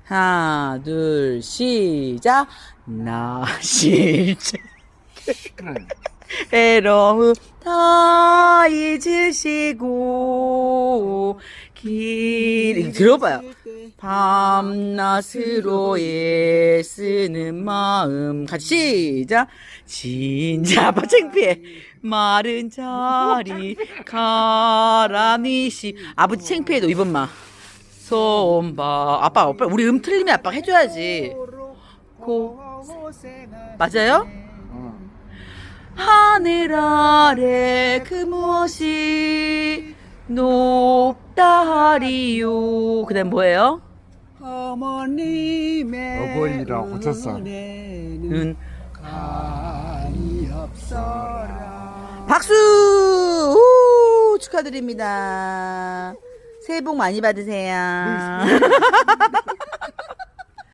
하나, 둘, 시작. 나실제 그래. 애로움 다 잊으시고 길 들어봐요. 밤낮으로 애쓰는 마음 같이 시작. 진짜 아빠 창피해. 마른 자리 가라니시 아버지 창피해도 이번만 손봐 아빠 우리 틀리면 아빠가 해줘야지. 맞아요? 하늘 아래 그 무엇이 높다 하리요. 그 다음 뭐예요? 어머님의 어버이라고 고쳤어. 은 간이 없어라. 박수! 우, 축하드립니다. 새해 복 많이 받으세요.